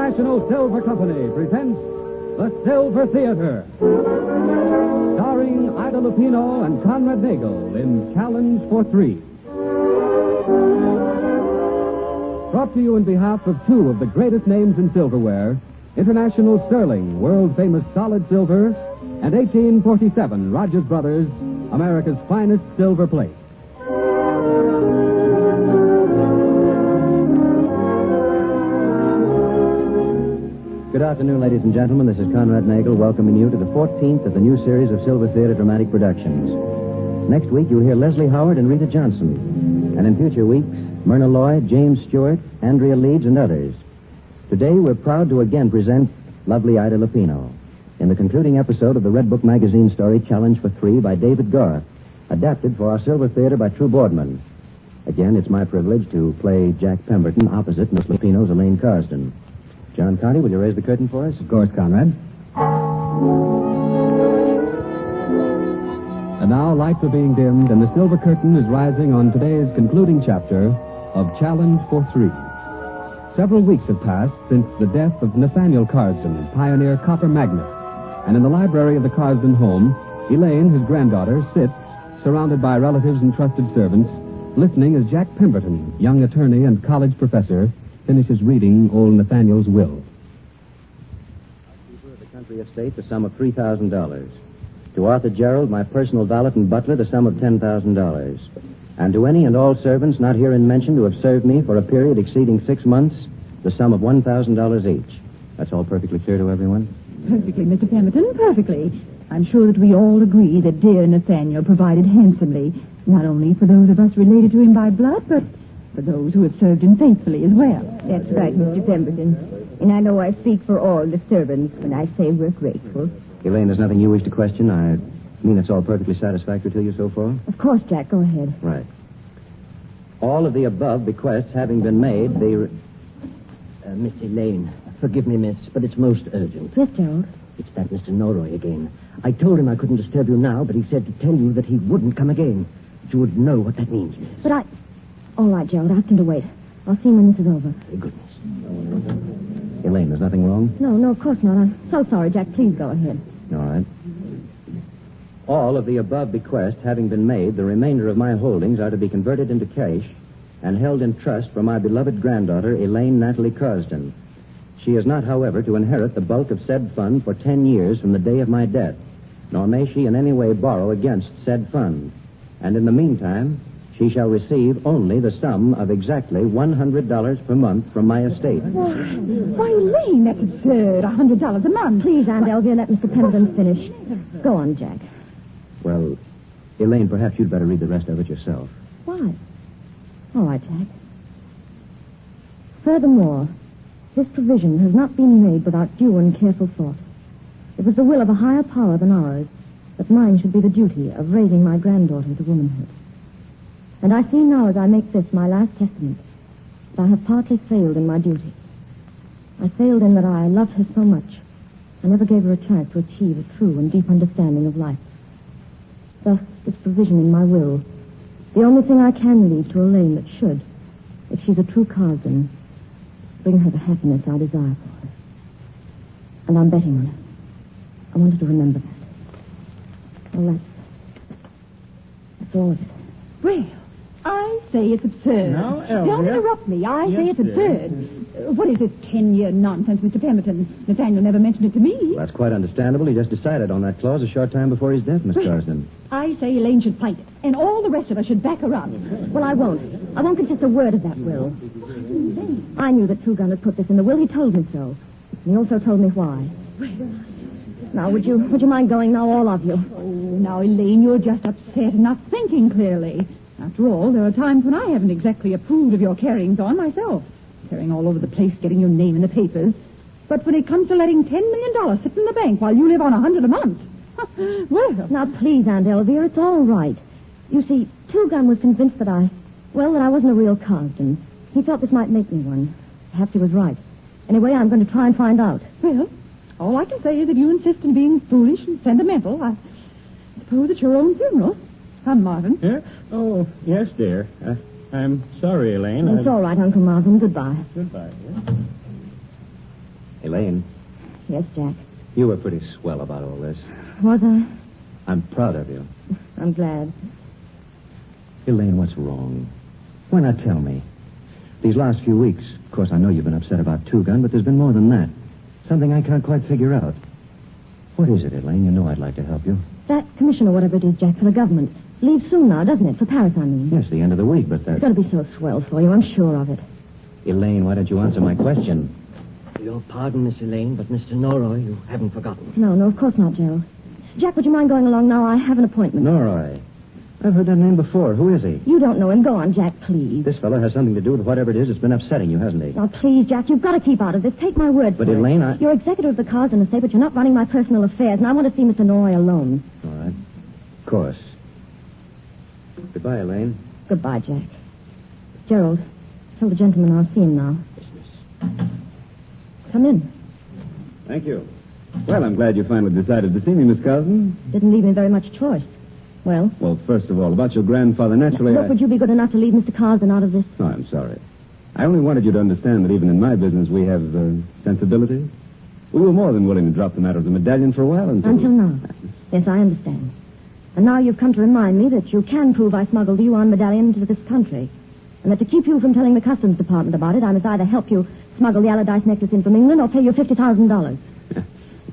International Silver Company presents The Silver Theater, starring Ida Lupino and Conrad Nagel in Challenge for Three. Brought to you on behalf of two of the greatest names in silverware, International Sterling, world-famous solid silver, and 1847 Rogers Brothers, America's finest silver plate. Good afternoon, ladies and gentlemen. This is Conrad Nagel welcoming you to the 14th of the new series of Silver Theater Dramatic Productions. Next week, you'll hear Leslie Howard and Rita Johnson. And in future weeks, Myrna Lloyd, James Stewart, Andrea Leeds, and others. Today, we're proud to again present lovely Ida Lupino in the concluding episode of the Red Book magazine story Challenge for Three by David Garth, adapted for our Silver Theater by True Boardman. Again, it's my privilege to play Jack Pemberton opposite Miss Lupino's Elaine Carsden. John Conti, will you raise the curtain for us? Of course, Conrad. And now lights are being dimmed, and the silver curtain is rising on today's concluding chapter of Challenge for Three. Several weeks have passed since the death of Nathaniel Carsden, pioneer copper magnate. And in the library of the Carsden home, Elaine, his granddaughter, sits, surrounded by relatives and trusted servants, listening as Jack Pemberton, young attorney and college professor, finishes reading old Nathaniel's will. Keeper of the country estate, the sum of $3,000. To Arthur Gerald, my personal valet and butler, the sum of $10,000. And to any and all servants not herein mentioned who have served me for a period exceeding 6 months, the sum of $1,000 each. That's all perfectly clear to everyone? Perfectly, Mr. Pemberton, perfectly. I'm sure that we all agree that dear Nathaniel provided handsomely, not only for those of us related to him by blood, but for those who have served him faithfully as well. That's right, Mr. Pemberton. And I know I speak for all the servants when I say we're grateful. Elaine, there's nothing you wish to question. I mean it's all perfectly satisfactory to you so far? Of course, Jack, go ahead. Right. All of the above bequests having been made, Miss Elaine, forgive me, miss, but it's most urgent. Yes, Gerald? It's that Mr. Norroy again. I told him I couldn't disturb you now, but he said to tell you that he wouldn't come again. That you would know what that means, miss. But All right, Gerald, ask him to wait. I'll see him when this is over. Goodness. Elaine, there's nothing wrong? No, of course not. I'm so sorry, Jack. Please go ahead. All right. All of the above bequests having been made, the remainder of my holdings are to be converted into cash and held in trust for my beloved granddaughter, Elaine Natalie Carsden. She is not, however, to inherit the bulk of said fund for 10 years from the day of my death, nor may she in any way borrow against said fund. And in the meantime, she shall receive only the sum of exactly $100 per month from my estate. Why, Elaine, that's absurd. $100 a month. Please, Aunt Elvia, let Mr. Pemberton finish. Go on, Jack. Well, Elaine, perhaps you'd better read the rest of it yourself. Why? All right, Jack. Furthermore, this provision has not been made without due and careful thought. It was the will of a higher power than ours that mine should be the duty of raising my granddaughter to womanhood. And I see now, as I make this my last testament, that I have partly failed in my duty. I failed in that I loved her so much, I never gave her a chance to achieve a true and deep understanding of life. Thus, this provision in my will, the only thing I can leave to Elaine that should, if she's a true Carsden, bring her the happiness I desire for her. And I'm betting on it. I want her to remember that. Well, that's all of it. Well, I say it's absurd. Now, Elvia. Don't interrupt me. I say it's Yes, dear. absurd. What is this 10-year nonsense, Mr. Pemberton? Nathaniel never mentioned it to me. Well, that's quite understandable. He just decided on that clause a short time before his death, Miss Carsden. I say Elaine should fight it, and all the rest of us should back her up. Well, I won't. I won't contest a word of that will. I knew that Two Gun had put this in the will. He told me so. And he also told me why. Now, would you mind going now, all of you? Oh, now, Elaine, you're just upset and not thinking clearly. After all, there are times when I haven't exactly approved of your carryings on myself. Carrying all over the place, getting your name in the papers. But when it comes to letting $10 million sit in the bank while you live on $100 a month, well... Now, please, Aunt Elvia, it's all right. You see, Two Gun was convinced that I wasn't a real Carsden. He thought this might make me one. Perhaps he was right. Anyway, I'm going to try and find out. Well, all I can say is that you insist on being foolish and sentimental. I suppose it's your own funeral. Come, Marvin. Yeah? Oh, yes, dear. I'm sorry, Elaine. It's all right, Uncle Marvin. Goodbye. Goodbye, dear. Elaine, Yes, Jack. you were pretty swell about all this. Was I? I'm proud of you. I'm glad. Elaine, what's wrong? Why not tell me? These last few weeks, of course, I know you've been upset about Two Gun, but there's been more than that. Something I can't quite figure out. What is it, Elaine? You know I'd like to help you. That commission or whatever it is, Jack, for the government. Leaves soon now, doesn't it? For Paris, I mean. Yes, the end of the week, but It's going to be so swell for you, I'm sure of it. Elaine, why don't you answer my question? Your pardon, Miss Elaine, but Mr. Norroy, you haven't forgotten. No, of course not, Gerald. Jack, would you mind going along now? I have an appointment. Norroy. I've heard that name before. Who is he? You don't know him. Go on, Jack, please. This fellow has something to do with whatever it is that's been upsetting you, hasn't he? Now, please, Jack, you've got to keep out of this. Take my word But, for it. Elaine, I... You're executor of the Carsden estate, but you're not running my personal affairs, and I want to see Mr. Norroy alone. All right. Of course. Goodbye, Elaine. Goodbye, Jack. Gerald, tell the gentleman I'll see him now. Come in. Thank you. Well, I'm glad you finally decided to see me, Miss Carsden. Didn't leave me very much choice. Well, Well, first of all, about your grandfather, naturally, look, would you be good enough to leave Mr. Carsden out of this? Oh, I'm sorry. I only wanted you to understand that even in my business we have sensibilities. We were more than willing to drop the matter of the medallion for a while Until now. Yes, I understand. And now you've come to remind me that you can prove I smuggled the Yuan medallion into this country. And that to keep you from telling the Customs Department about it, I must either help you smuggle the Allardyce necklace in from England or pay you $50,000.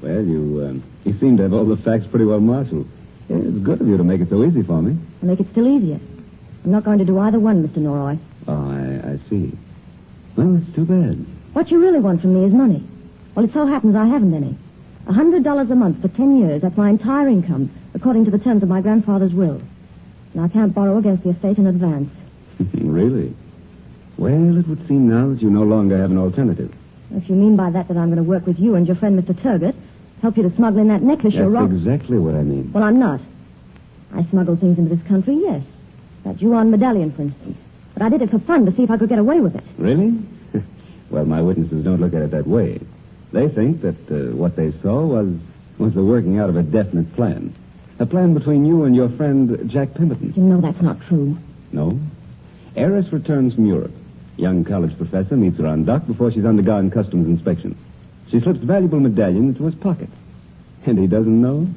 Well, you seem to have all the facts pretty well marshaled. Yeah, it's good of you to make it so easy for me. I'll make it still easier. I'm not going to do either one, Mr. Norroy. Oh, I see. Well, it's too bad. What you really want from me is money. Well, it so happens I haven't any. $100 a month for 10 years. That's my entire income, according to the terms of my grandfather's will. And I can't borrow against the estate in advance. Really? Well, it would seem now that you no longer have an alternative. If you mean by that I'm going to work with you and your friend Mr. Turgott, help you to smuggle in that necklace, you're That's wrong. exactly what I mean. Well, I'm not. I smuggled things into this country, yes. That Yuan medallion, for instance. But I did it for fun to see if I could get away with it. Really? Well, my witnesses don't look at it that way. They think that what they saw was the working out of a definite plan. A plan between you and your friend Jack Pemberton. You know that's not true. No? Heiress returns from Europe. Young college professor meets her on dock before she's undergone customs inspection. She slips valuable medallion into his pocket. And he doesn't know?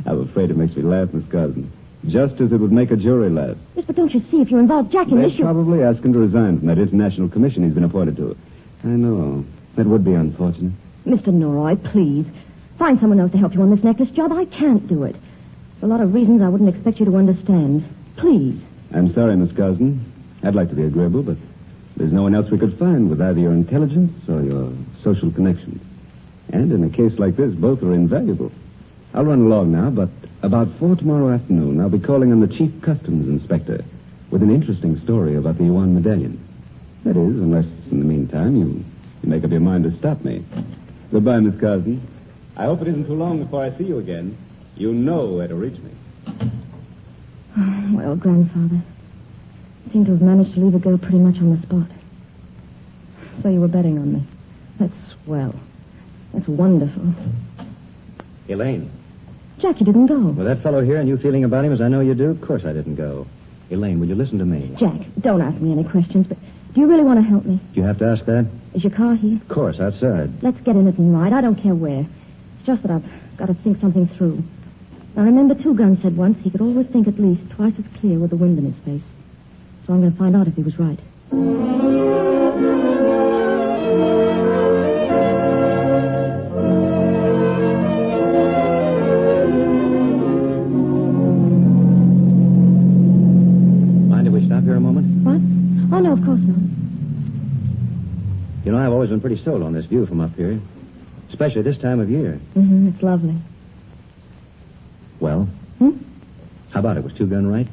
I'm afraid it makes me laugh, Miss Carsden. Just as it would make a jury laugh. Yes, but don't you see, if you involve Jack in They'd this, you... probably ask him to resign from that international commission he's been appointed to. I know. That would be unfortunate. Mr. Norroy, please. Find someone else to help you on this necklace job. I can't do it. There's a lot of reasons I wouldn't expect you to understand. Please. I'm sorry, Miss Carsden. I'd like to be agreeable, but there's no one else we could find with either your intelligence or your social connections. And in a case like this, both are invaluable. I'll run along now, but about 4 tomorrow afternoon, I'll be calling on the Chief Customs Inspector with an interesting story about the Yuan medallion. That is, unless, in the meantime, you make up your mind to stop me. Goodbye, Miss Carsden. I hope it isn't too long before I see you again. You know where to reach me. Well, Grandfather, you seem to have managed to leave a girl pretty much on the spot. So you were betting on me. That's swell. That's wonderful. Elaine. Jack, you didn't go. With that fellow here and you feeling about him as I know you do, of course I didn't go. Elaine, will you listen to me? Jack, don't ask me any questions, but do you really want to help me? Do you have to ask that? Is your car here? Of course, outside. Let's get in it and ride. I don't care where. It's just that I've got to think something through. Now, remember, Two Gun said once he could always think at least twice as clear with the wind in his face. So I'm going to find out if he was right. Mind if we stop here a moment? What? Oh, no, of course not. You know, I've always been pretty sold on this view from up here. Especially this time of year. Mm-hmm, it's lovely. Well? How about it? Was Two Gun right?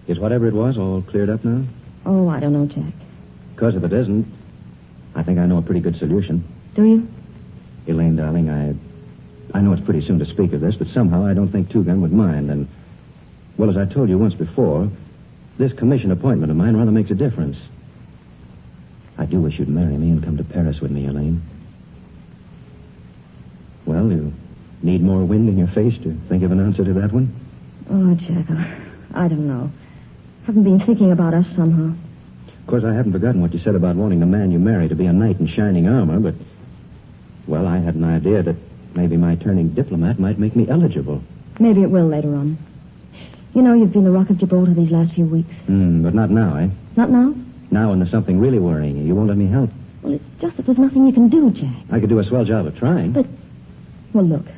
Is whatever it was all cleared up now? Oh, I don't know, Jack. Because if it isn't, I think I know a pretty good solution. Do you? Elaine, darling, I know it's pretty soon to speak of this, but somehow I don't think Two Gun would mind. And, well, as I told you once before, this commission appointment of mine rather makes a difference. I do wish you'd marry me and come to Paris with me, Elaine. Well, you need more wind in your face to think of an answer to that one? Oh, Jack, I don't know. Haven't been thinking about us somehow. Of course, I haven't forgotten what you said about wanting the man you marry to be a knight in shining armor, but Well, I had an idea that maybe my turning diplomat might make me eligible. Maybe it will later on. You know you've been the Rock of Gibraltar these last few weeks. But not now, eh? Not now? Now when there's something really worrying you. You won't let me help. Well, it's just that there's nothing you can do, Jack. I could do a swell job of trying. But, well, look. Do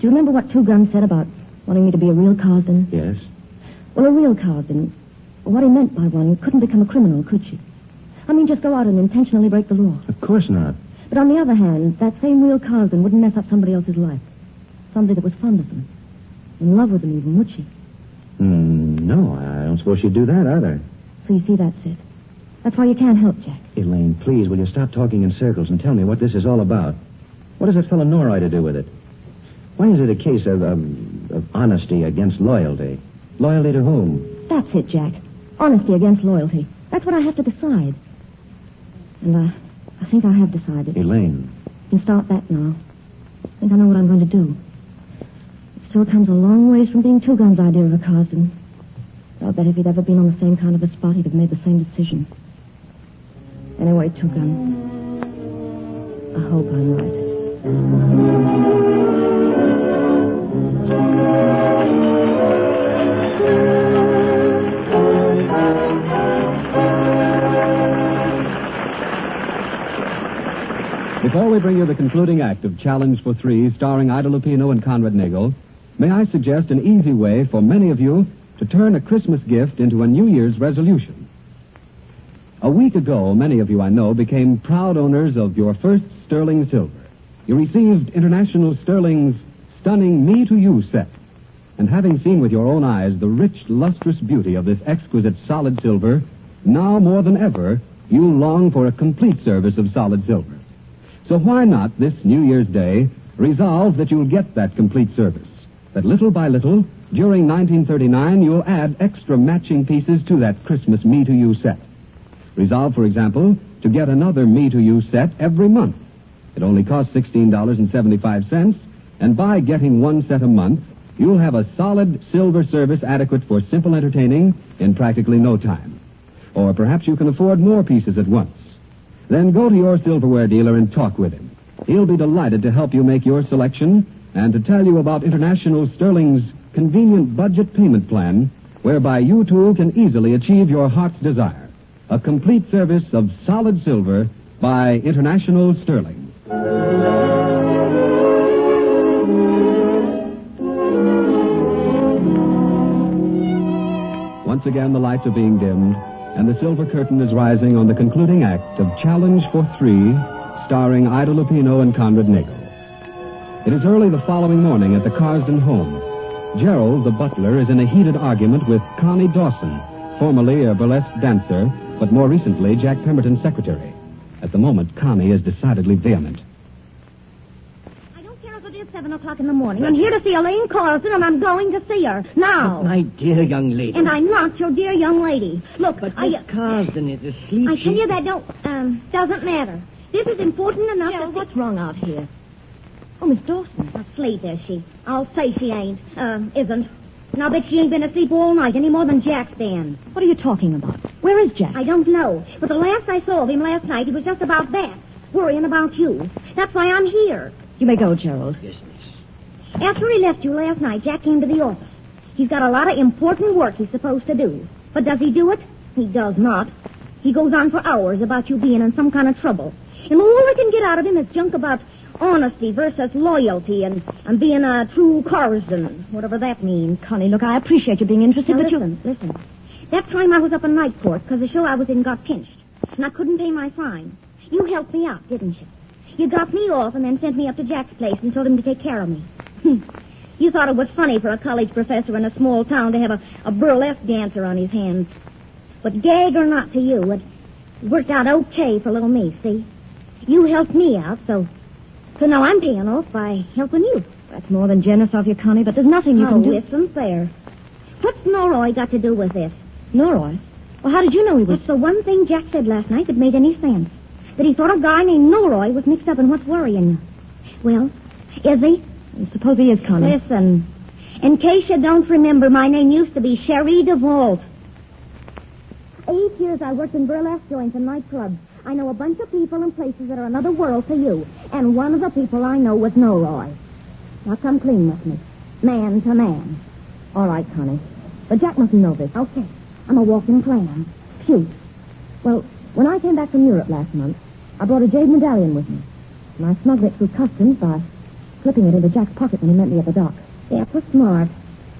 you remember what Two Guns said about wanting me to be a real Carsden? Yes. Well, a real Carsden, what he meant by one, couldn't become a criminal, could she? I mean, just go out and intentionally break the law. Of course not. But on the other hand, that same real Carsden wouldn't mess up somebody else's life. Somebody that was fond of them. In love with them even, would she? No, I don't suppose she'd do that either. So you see, that's it. That's why you can't help, Jack. Elaine, please, will you stop talking in circles and tell me what this is all about? What has that fellow Norroy to do with it? Why is it a case of honesty against loyalty? Loyalty to whom? That's it, Jack. Honesty against loyalty. That's what I have to decide. And I think I have decided. Elaine. You can start that now. I think I know what I'm going to do. It still comes a long ways from being Two Guns' idea of a Carsden. I'll bet if he'd ever been on the same kind of a spot, he'd have made the same decision. Anyway, Two Gun, I hope I'm right. Before we bring you the concluding act of Challenge for Three, starring Ida Lupino and Conrad Nagel, may I suggest an easy way for many of you to turn a Christmas gift into a New Year's resolution. A week ago, many of you I know became proud owners of your first sterling silver. You received International Sterling's stunning Me to You set. And having seen with your own eyes the rich, lustrous beauty of this exquisite solid silver, now more than ever, you long for a complete service of solid silver. So why not, this New Year's Day, resolve that you'll get that complete service? That little by little, during 1939, you'll add extra matching pieces to that Christmas Me to You set. Resolve, for example, to get another Me to You set every month. It only costs $16.75, and by getting one set a month, you'll have a solid silver service adequate for simple entertaining in practically no time. Or perhaps you can afford more pieces at once. Then go to your silverware dealer and talk with him. He'll be delighted to help you make your selection and to tell you about International Sterling's convenient budget payment plan, whereby you too can easily achieve your heart's desire. A complete service of solid silver by International Sterling. Once again, the lights are being dimmed, and the silver curtain is rising on the concluding act of Challenge for Three, starring Ida Lupino and Conrad Nagel. It is early the following morning at the Carsden home. Gerald, the butler, is in a heated argument with Connie Dawson, formerly a burlesque dancer, but more recently Jack Pemberton's secretary. At the moment, Connie is decidedly vehement. I don't care if it is 7 o'clock in the morning. I'm here to see Elaine Carsden, and I'm going to see her. Now. My dear young lady. And I'm not your dear young lady. Look, But Miss Carsden is asleep. I tell you that doesn't matter. This is important enough Gerald, to... what's wrong out here? Oh, Miss Dawson. Asleep, is she? I'll say she ain't. Isn't. And I'll bet she ain't been asleep all night, any more than Jack's been. What are you talking about? Where is Jack? I don't know. But the last I saw of him last night, he was just about that. Worrying about you. That's why I'm here. You may go, Gerald. Yes, miss. After he left you last night, Jack came to the office. He's got a lot of important work he's supposed to do. But does he do it? He does not. He goes on for hours about you being in some kind of trouble. And all I can get out of him is junk about honesty versus loyalty and being a true Carsden, whatever that means. Connie, look, I appreciate you being interested, Now, but listen. That time I was up in night court because the show I was in got pinched. And I couldn't pay my fine. You helped me out, didn't you? You got me off and then sent me up to Jack's place and told him to take care of me. You thought it was funny for a college professor in a small town to have a burlesque dancer on his hands. But gag or not to you, it worked out okay for little me, see? You helped me out, so now I'm paying off by helping you. That's more than generous of you, Connie, but there's nothing you can do. Listen there. What's Norroy got to do with this? Norroy? Well, how did you know he was... It's the one thing Jack said last night that made any sense. That he thought a guy named Norroy was mixed up in what's worrying you. Well, is he? I suppose he is, Connie. Listen, in case you don't remember, my name used to be Sherry DeVault. 8 years I worked in burlesque joints and nightclubs. I know a bunch of people and places that are another world to you. And one of the people I know was Norroy. Now come clean with me. Man to man. All right, Connie. But Jack mustn't know this. Okay. I'm a walking plan. Shoot. Well, when I came back from Europe last month, I brought a jade medallion with me. And I smuggled it through customs by slipping it into Jack's pocket when he met me at the dock. That was smart.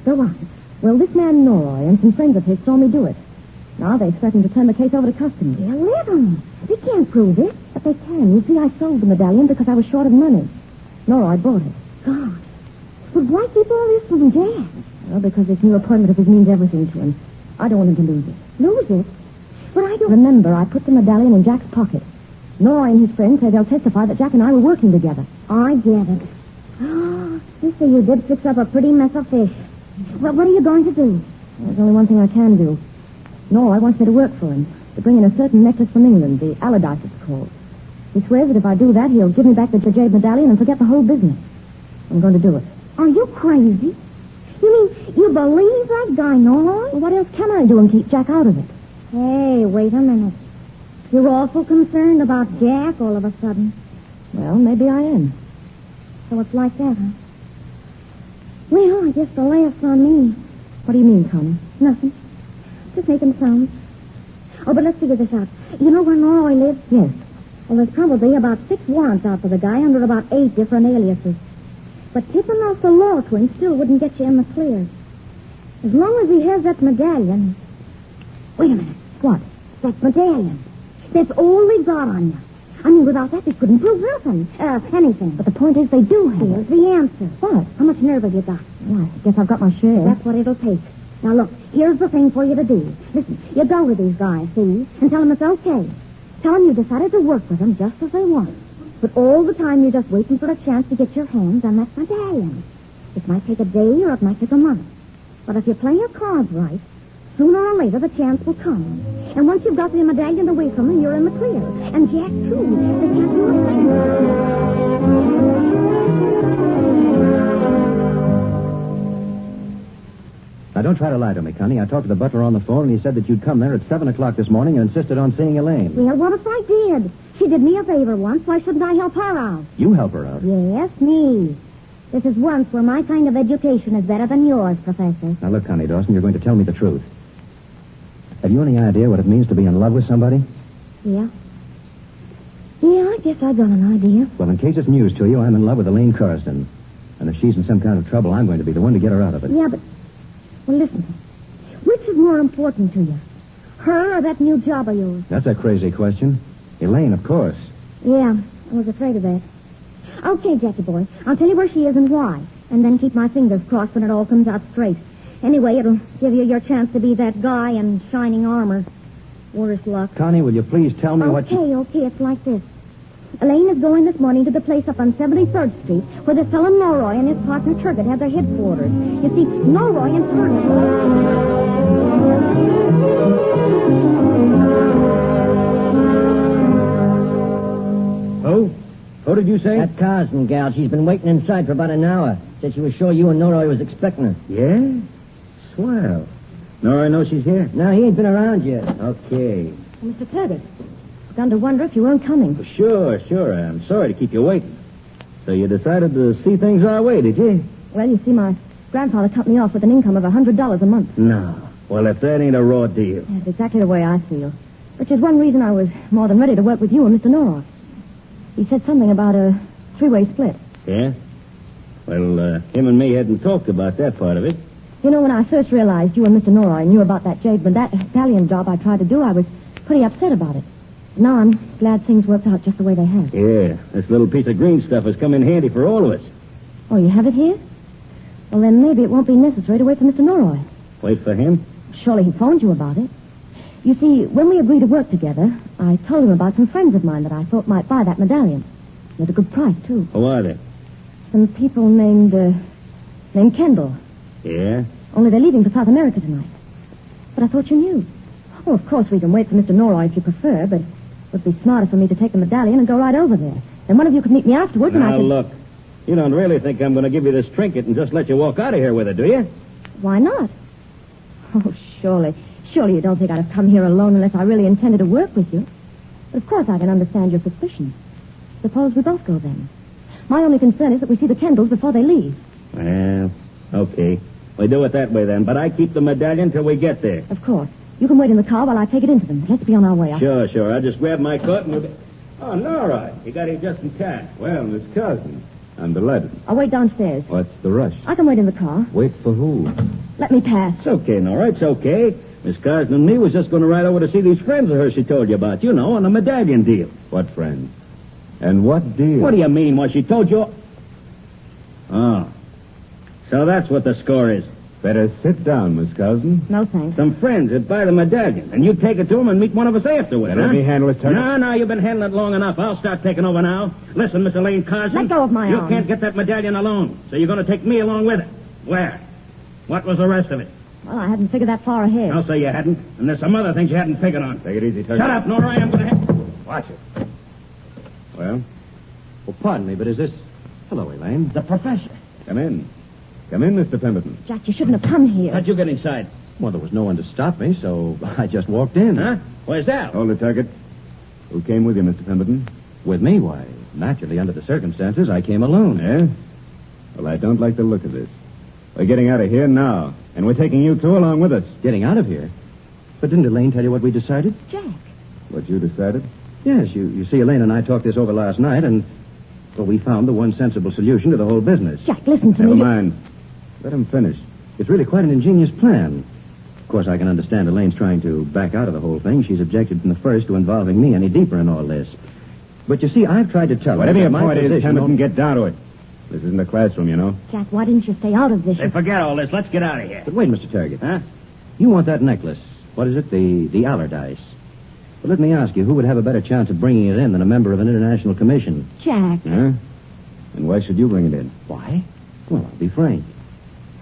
Go on. Well, this man Norroy and some friends of his saw me do it. Now they've threatened to turn the case over to customs. They'll let 'em. They can't prove it. But they can. You see, I sold the medallion because I was short of money. Norroy bought it. God. But why keep all this from Jack? Well, because this new appointment of his means everything to him. I don't want him to lose it. Lose it? But I don't... Remember, I put the medallion in Jack's pocket. Norroy and his friends say they'll testify that Jack and I were working together. I get it. Oh, you see, you did fix up a pretty mess of fish. Well, what are you going to do? There's only one thing I can do. Norroy wants me to work for him, to bring in a certain necklace from England, the Allardyce it's called. He swears that if I do that, he'll give me back the jade medallion and forget the whole business. I'm going to do it. Are you crazy? You mean you believe that guy, Norroy? Well, what else can I do and keep Jack out of it? Hey, wait a minute. You're awful concerned about Jack all of a sudden. Well, maybe I am. So it's like that, huh? Well, I guess the laugh's on me. What do you mean, Connie? Nothing. Just making sounds. Oh, but let's figure this out. You know where Norroy lives? Yes. Well, there's probably about 6 warrants out for the guy under about 8 different aliases. But tipping off the law to him still wouldn't get you in the clear. As long as he has that medallion... Wait a minute. What? That medallion. That's all they got on you. I mean, without that, they couldn't prove nothing. Anything. But the point is they do have Here's it. the answer. What? How much nerve have you got? Well, I guess I've got my share. That's what it'll take. Now, look, here's the thing for you to do. Listen, you go to these guys, see, and tell them it's okay. Tell them you decided to work with them just as they want. But all the time you're just waiting for a chance to get your hands on that medallion. It might take a day or it might take a month. But if you play your cards right, sooner or later the chance will come. And once you've got the medallion away from them, you're in the clear. And Jack, too. They can't do a thing. Now, don't try to lie to me, Connie. I talked to the butler on the phone, and he said that you'd come there at 7 o'clock this morning and insisted on seeing Elaine. Well, what if I did? She did me a favor once. Why shouldn't I help her out? You help her out. Yes, me. This is once where my kind of education is better than yours, Professor. Now, look, Connie Dawson, you're going to tell me the truth. Have you any idea what it means to be in love with somebody? Yeah? Yeah, I guess I got an idea. Well, in case it's news to you, I'm in love with Elaine Carsden. And if she's in some kind of trouble, I'm going to be the one to get her out of it. Yeah, but... Well, listen. Which is more important to you? Her or that new job of yours? That's a crazy question. Elaine, of course. Yeah, I was afraid of that. Okay, Jackie boy. I'll tell you where she is and why. And then keep my fingers crossed when it all comes out straight. Anyway, it'll give you your chance to be that guy in shining armor. Worse luck. Connie, will you please tell me what you... Okay, it's like this. Elaine is going this morning to the place up on 73rd Street where this fellow Norroy and his partner Turgot have their headquarters. You see, Norroy and Turgot... Who did you say? That Carsden gal, she's been waiting inside for about an hour. Said she was sure you and Norroy was expecting her. Yeah? Swell. Nora knows she's here? No, he ain't been around yet. Okay. Mr. Turgot, begun to wonder if you weren't coming. Sure. I'm sorry to keep you waiting. So you decided to see things our way, did you? Well, you see, my grandfather cut me off with an income of $100 a month. No. Well, if that ain't a raw deal. That's exactly the way I feel. Which is one reason I was more than ready to work with you and Mr. Norroy. He said something about a 3-way split. Yeah? Well, him and me hadn't talked about that part of it. You know, when I first realized you and Mr. Norroy knew about that jade medallion job I tried to do, I was pretty upset about it. Now I'm glad things worked out just the way they have. Yeah, this little piece of green stuff has come in handy for all of us. Oh, you have it here? Well, then maybe it won't be necessary to wait for Mr. Norroy. Wait for him? Surely he phoned you about it. You see, when we agreed to work together, I told him about some friends of mine that I thought might buy that medallion. At a good price, too. Who are they? Some people named Kendall. Yeah? Only they're leaving for South America tonight. But I thought you knew. Oh, of course, we can wait for Mr. Norroy if you prefer, but it would be smarter for me to take the medallion and go right over there. Then one of you could meet me afterwards and I Now, could... look. You don't really think I'm going to give you this trinket and just let you walk out of here with it, do you? Why not? Oh, surely you don't think I'd have come here alone unless I really intended to work with you. But of course I can understand your suspicion. Suppose we both go then. My only concern is that we see the Kendalls before they leave. Well, okay. We do it that way then, but I keep the medallion till we get there. Of course. You can wait in the car while I take it into them. Let's be on our way. Sure. I'll just grab my coat and we'll be... Oh, Nora, you got here just in time. Well, Miss Carson, I'm delighted. I'll wait downstairs. What's the rush? I can wait in the car. Wait for who? Let me pass. It's okay, Nora, it's okay. Miss Carson and me was just going to ride over to see these friends of hers she told you about, you know, on the medallion deal. What friends? And what deal? What do you mean, what she told you? Oh. So that's what the score is. Better sit down, Miss Carson. No, thanks. Some friends that buy the medallion, and you take it to them and meet one of us afterwards, Let me handle it, Turner. No, you've been handling it long enough. I'll start taking over now. Listen, Miss Elaine Carson. Let go of my arm. You can't get that medallion alone, so you're going to take me along with it. Where? What was the rest of it? Well, I hadn't figured that far ahead. I'll say you hadn't, and there's some other things you hadn't figured on. Take it easy, Turner. Shut up, Nora. I am going to... Watch it. Well, Pardon me, but is this... Hello, Elaine. The professor. come in. Come in, Mr. Pemberton. Jack, you shouldn't have come here. How'd you get inside? Well, there was no one to stop me, so I just walked in. Huh? Where's Al? Hold it, Turkett. Who came with you, Mr. Pemberton? With me? Why, naturally, under the circumstances, I came alone. Eh? Well, I don't like the look of this. We're getting out of here now, and we're taking you two along with us. Getting out of here? But didn't Elaine tell you what we decided? Jack. What you decided? Yes, you see, Elaine and I talked this over last night, and, well, we found the one sensible solution to the whole business. Jack, listen to Never me. mind. Let him finish. It's really quite an ingenious plan. Of course, I can understand Elaine's trying to back out of the whole thing. She's objected from the first to involving me any deeper in all this. But you see, I've tried to tell her Whatever that your my point is, position Pemberton, won't- get down to it. This isn't a classroom, you know. Jack, why didn't you stay out of this? Hey, forget all this. Let's get out of here. But wait, Mr. Target. Huh? You want that necklace. What is it? The Allardyce. But let me ask you, who would have a better chance of bringing it in than a member of an international commission? Jack. Huh? And why should you bring it in? Why? Well, I'll be frank.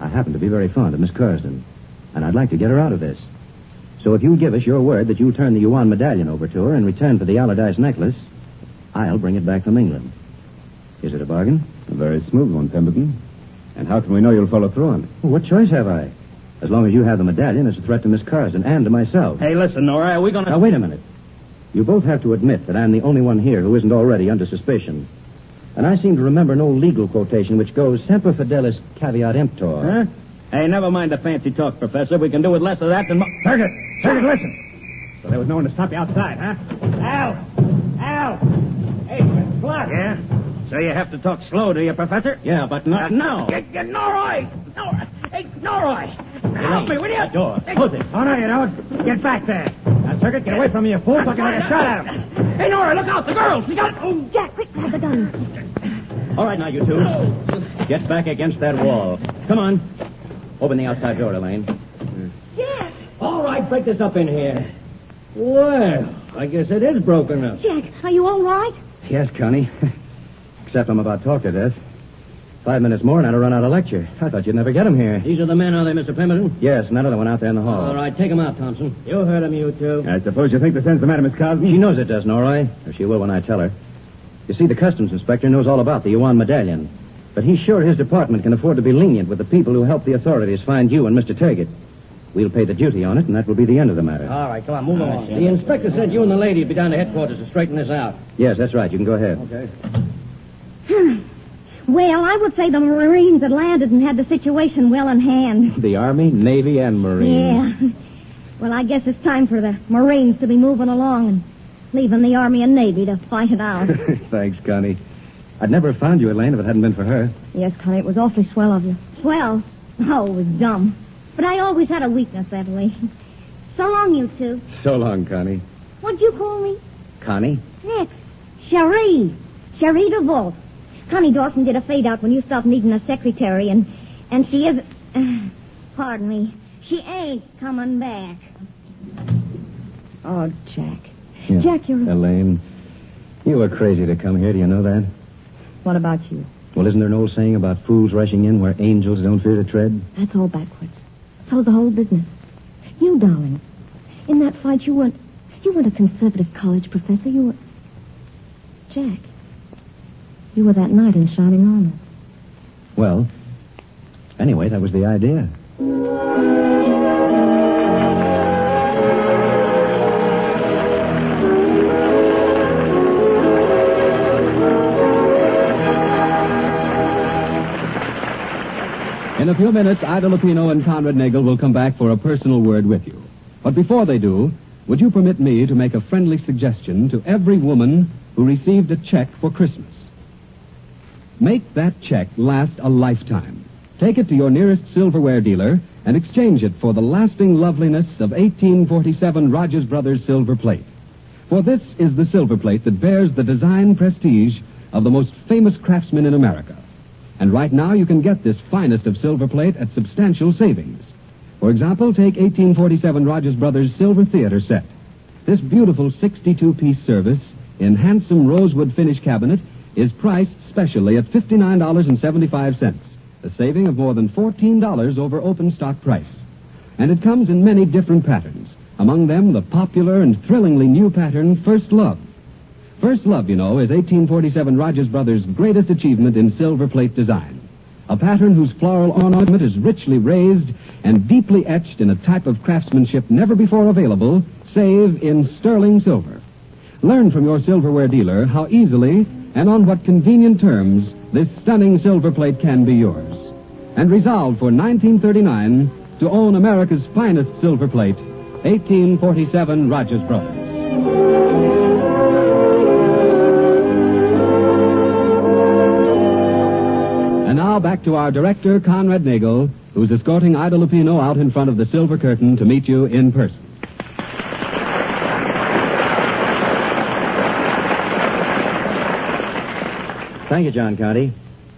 I happen to be very fond of Miss Curzon, and I'd like to get her out of this. So if you give us your word that you'll turn the Yuan medallion over to her in return for the Allardyce necklace, I'll bring it back from England. Is it a bargain? A very smooth one, Pemberton. And how can we know you'll follow through on it? Well, what choice have I? As long as you have the medallion, it's a threat to Miss Curzon and to myself. Hey, listen, Nora, are we going to... Now, wait a minute. You both have to admit that I'm the only one here who isn't already under suspicion. And I seem to remember an old legal quotation which goes, semper fidelis caveat emptor. Huh? Hey, never mind the fancy talk, Professor. We can do with less of that than... Turkett, listen. So there was no one to stop you outside, huh? Al! Hey, it's blocked. Yeah? So you have to talk slow, do you, Professor? Yeah, but not now. Nora! Hey, Nora! Help me, will you? That door. Close it. Oh, no, you don't. Get back there. Now, Turkett, get away from me, you fool, so I can take a shot at him. Hey, Nora, look out, the girl. She got... Oh, Jack, quick, grab the gun. All right, now, you two. Get back against that wall. Come on. Open the outside door, Elaine. Jack! All right, break this up in here. Well, I guess it is broken up. Jack, are you all right? Yes, Connie. Except I'm about talked to death. 5 minutes more and I'd have run out of lecture. I thought you'd never get him here. These are the men, are they, Mr. Pemberton? Yes, and that other one out there in the hall. All right, take them out, Thompson. You heard him, you two. I suppose you think the sense the matter, Miss Cosby? She knows it does, Norroy. Or she will when I tell her. You see, the customs inspector knows all about the Yuan medallion. But he's sure his department can afford to be lenient with the people who helped the authorities find you and Mr. Turgett. We'll pay the duty on it, and that will be the end of the matter. All right, come on, move along. The inspector said you and the lady would be down to headquarters to straighten this out. Yes, that's right. You can go ahead. Okay. Well, I would say the Marines had landed and had the situation well in hand. The Army, Navy, and Marines. Yeah. Well, I guess it's time for the Marines to be moving along and leaving the Army and Navy to fight it out. Thanks, Connie. I'd never have found you, Elaine, if it hadn't been for her. Yes, Connie, it was awfully swell of you. Well, oh, it was dumb. But I always had a weakness that way. So long, you two. So long, Connie. What'd you call me? Connie? Next. Cherie. Cherie DeVault. Connie Dawson did a fade-out when you stopped needing a secretary, and she is... pardon me. She ain't coming back. Oh, Jack. Yeah. Jack, you're... Elaine, you were crazy to come here. Do you know that? What about you? Well, isn't there an old saying about fools rushing in where angels don't fear to tread? That's all backwards. So the whole business. You, darling. In that fight, you weren't a conservative college professor. You were... Jack. You were that knight in shining armor. Well, anyway, that was the idea. In a few minutes, Ida Lupino and Conrad Nagel will come back for a personal word with you. But before they do, would you permit me to make a friendly suggestion to every woman who received a check for Christmas? Make that check last a lifetime. Take it to your nearest silverware dealer and exchange it for the lasting loveliness of 1847 Rogers Brothers silver plate. For this is the silver plate that bears the design prestige of the most famous craftsmen in America. And right now you can get this finest of silver plate at substantial savings. For example, take 1847 Rogers Brothers Silver Theater set. This beautiful 62-piece service in handsome rosewood finish cabinet is priced specially at $59.75, a saving of more than $14 over open stock price. And it comes in many different patterns, among them the popular and thrillingly new pattern First Love. First Love, you know, is 1847 Rogers Brothers' greatest achievement in silver plate design. A pattern whose floral ornament is richly raised and deeply etched in a type of craftsmanship never before available, save in sterling silver. Learn from your silverware dealer how easily and on what convenient terms this stunning silver plate can be yours. And resolve for 1939 to own America's finest silver plate, 1847 Rogers Brothers. And now back to our director, Conrad Nagel, who's escorting Ida Lupino out in front of the silver curtain to meet you in person. Thank you, John Conti.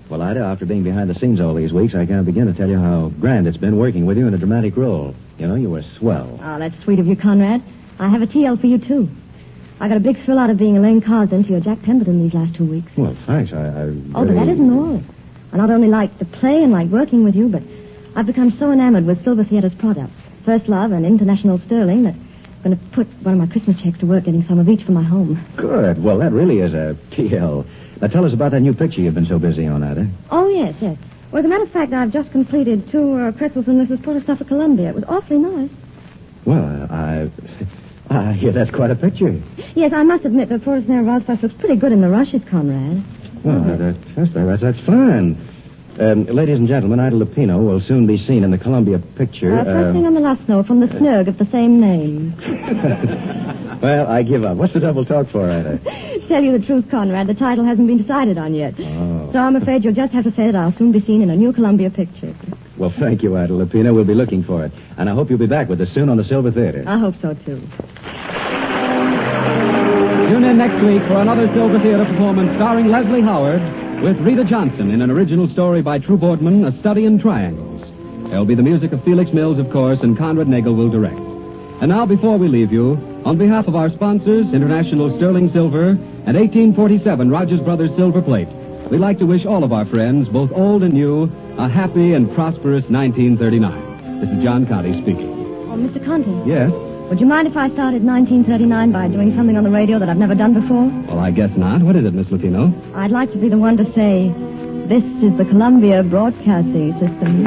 Well, Ida, after being behind the scenes all these weeks, I can't begin to tell you how grand it's been working with you in a dramatic role. You know, you were swell. Oh, that's sweet of you, Conrad. I have a TL for you, too. I got a big thrill out of being Elaine Carsden to your Jack Pemberton these last 2 weeks. Well, thanks. Oh, but that isn't all. I not only like the play and like working with you, but I've become so enamored with Silver Theatre's products, First Love and International Sterling, that I'm going to put one of my Christmas checks to work getting some of each for my home. Good. Well, that really is a TL. Now, tell us about that new picture you've been so busy on, Ida. Oh, yes. Well, as a matter of fact, I've just completed 2 pretzels and Mrs. Porter stuff at Columbia. It was awfully nice. Well, I hear that's quite a picture. Yes, I must admit that Porter Snare Rosfuss looks pretty good in the rushes, Conrad. Well, that's fine. Ladies and gentlemen, Ida Lupino will soon be seen in the Columbia picture. First thing on the last note from the Snurg of the same name. Well, I give up. What's the double talk for, Ida? Tell you the truth, Conrad, the title hasn't been decided on yet. Oh. So I'm afraid you'll just have to say that I'll soon be seen in a new Columbia picture. Well, thank you, Ida Lupino. We'll be looking for it. And I hope you'll be back with us soon on the Silver Theater. I hope so, too. Tune in next week for another Silver Theater performance starring Leslie Howard with Rita Johnson in an original story by True Boardman, A Study in Triangles. There'll be the music of Felix Mills, of course, and Conrad Nagel will direct. And now, before we leave you, on behalf of our sponsors, International Sterling Silver and 1847 Rogers Brothers Silver Plate, we'd like to wish all of our friends, both old and new, a happy and prosperous 1939. This is John Conti speaking. Oh, Mr. Conti. Yes? Would you mind if I started 1939 by doing something on the radio that I've never done before? Well, I guess not. What is it, Miss Lupino? I'd like to be the one to say, this is the Columbia Broadcasting System.